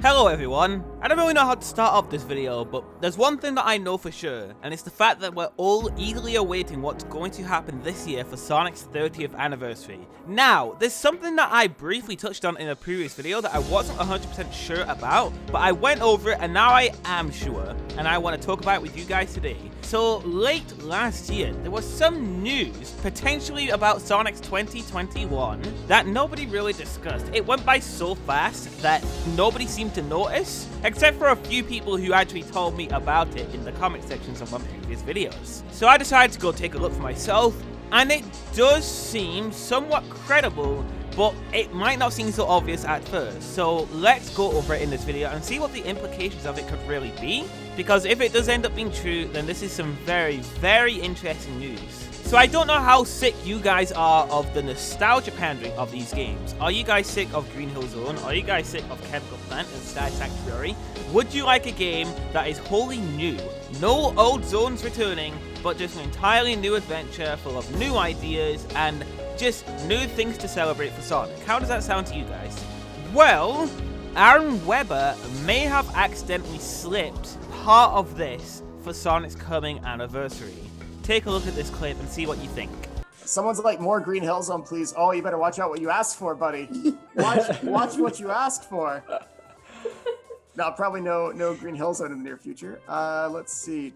Hello everyone. I don't really know how to start off this video, but there's one thing that I know for sure, and it's the fact that we're all eagerly awaiting what's going to happen this year for Sonic's 30th anniversary. Now, there's something that I briefly touched on in a previous video that I wasn't 100% sure about, but I went over it and now I am sure, and I want to talk about it with you guys today. So, late last year, there was some news, potentially about Sonic's 2021, that nobody really discussed. It went by so fast that nobody seemed to notice, except for a few people who actually told me about it in the comment sections of my previous videos. So I decided to go take a look for myself, and it does seem somewhat credible, but it might not seem so obvious at first. So let's go over it in this video and see what the implications of it could really be, because if it does end up being true, then this is some very, very interesting news. So I don't know how sick you guys are of the nostalgia pandering of these games. Are you guys sick of Green Hill Zone? Are you guys sick of Chemical Plant and Sky Sanctuary? Would you like a game that is wholly new? No old zones returning, but just an entirely new adventure full of new ideas and just new things to celebrate for Sonic. How does that sound to you guys? Well, Aaron Webber may have accidentally slipped part of this for Sonic's coming anniversary. Take a look at this clip and see what you think. Someone's like, more Green Hill Zone, please. Oh, you better watch out what you asked for, buddy. Watch what you asked for. No, probably no Green Hill Zone in the near future. Let's see.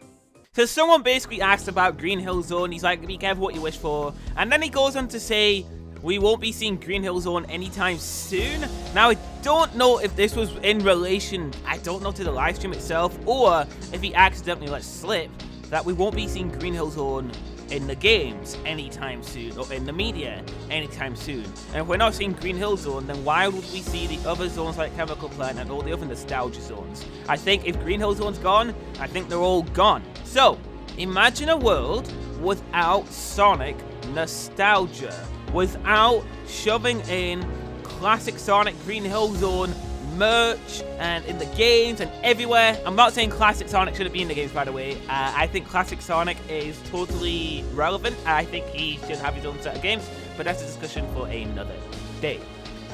So someone basically asked about Green Hill Zone. He's like, be careful what you wish for. And then he goes on to say, we won't be seeing Green Hill Zone anytime soon. Now, I don't know if this was in relation, I don't know, to the live stream itself, or if he accidentally let slip that we won't be seeing Green Hill Zone in the games anytime soon, or in the media anytime soon. And if we're not seeing Green Hill Zone, then why would we see the other zones like Chemical Plant and all the other nostalgia zones? I think if Green Hill Zone's gone, I think they're all gone. So, imagine a world without Sonic nostalgia, without shoving in classic Sonic Green Hill Zone merch and in the games and everywhere. I'm not saying classic Sonic shouldn't be in the games, by the way. I think classic Sonic is totally relevant. I think he should have his own set of games, but that's a discussion for another day.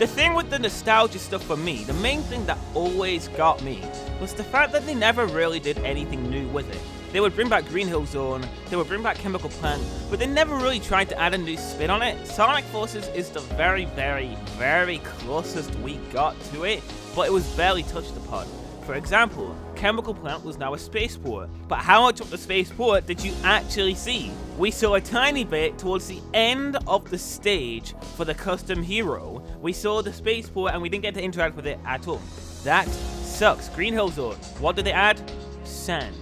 The thing with the nostalgia stuff for me, the main thing that always got me, was the fact that they never really did anything new with it. They would bring back Green Hill Zone, they would bring back Chemical Plant, but they never really tried to add a new spin on it. Sonic Forces is the very, very, very closest we got to it, but it was barely touched upon. For example, Chemical Plant was now a spaceport, but how much of the spaceport did you actually see? We saw a tiny bit towards the end of the stage for the custom hero. We saw the spaceport and we didn't get to interact with it at all. That sucks. Green Hill Zone, what did they add? Sand.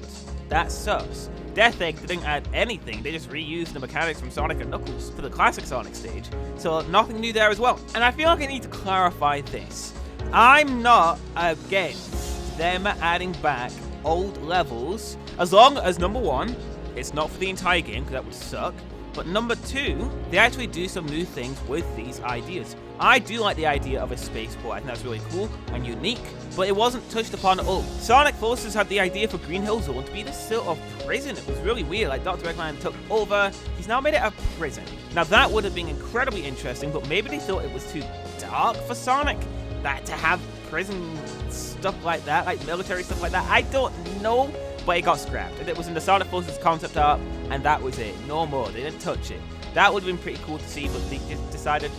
That sucks. Death Egg didn't add anything, they just reused the mechanics from Sonic and Knuckles for the classic Sonic stage, so nothing new there as well. And I feel like I need to clarify this. I'm not against them adding back old levels, as long as, number one, it's not for the entire game, because that would suck, but number two, they actually do some new things with these ideas. I do like the idea of a spaceport. I think that's really cool and unique, but it wasn't touched upon at all. Sonic Forces had the idea for Green Hill Zone to be this sort of prison. It was really weird, like Dr. Eggman took over, he's now made it a prison. Now that would have been incredibly interesting, but maybe they thought it was too dark for Sonic, that to have prison stuff like that, like military stuff like that. I don't know, but it got scrapped. It was in the Sonic Forces concept art, and that was it. No more. They didn't touch it. That would have been pretty cool to see, but they just decided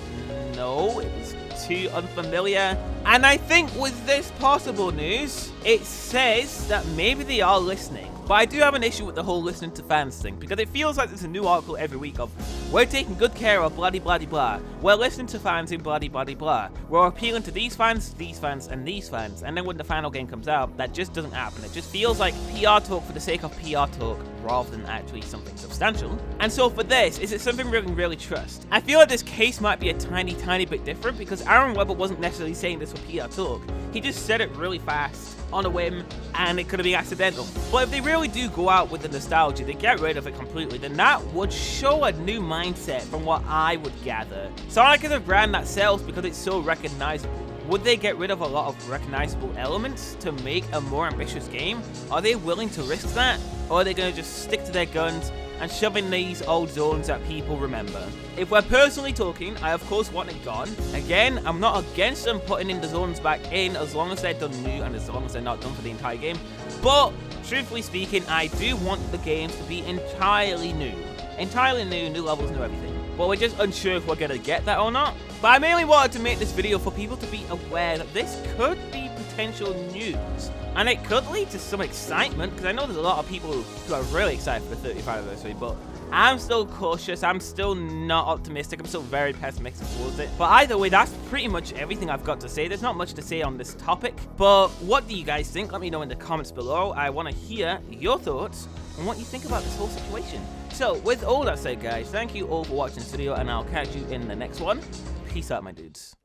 no, it was too unfamiliar. And I think with this possible news, it says that maybe they are listening. But I do have an issue with the whole listening to fans thing, because it feels like there's a new article every week of, we're taking good care of bloody bloody blah, we're listening to fans in bloody bloody blah, we're appealing to these fans, and these fans, and then when the final game comes out, that just doesn't happen. It just feels like PR talk for the sake of PR talk, rather than actually something substantial. And so for this, is it something we can really trust? I feel like this case might be a tiny bit different, because Aaron Webber wasn't necessarily saying this for PR talk, he just said it really fast, on a whim, and it could have been accidental. But if they really do go out with the nostalgia, they get rid of it completely, then that would show a new mindset from what I would gather. Sonic is a brand that sells because it's so recognizable. Would they get rid of a lot of recognizable elements to make a more ambitious game? Are they willing to risk that? Or are they going to just stick to their guns and shoving these old zones that people remember. If we're personally talking, I of course want it gone. Again, I'm not against them putting in the zones back in as long as they're done new and as long as they're not done for the entire game. But truthfully speaking, I do want the games to be entirely new. Entirely new levels, new everything. But we're just unsure if we're going to get that or not. But I mainly wanted to make this video for people to be aware that this could be potential news. And it could lead to some excitement, because I know there's a lot of people who are really excited for the 35th anniversary, but I'm still cautious, I'm still not optimistic, I'm still very pessimistic towards it. But either way, that's pretty much everything I've got to say. There's not much to say on this topic, but what do you guys think? Let me know in the comments below. I want to hear your thoughts on what you think about this whole situation. So, with all that said, guys, thank you all for watching this video, and I'll catch you in the next one. Peace out, my dudes.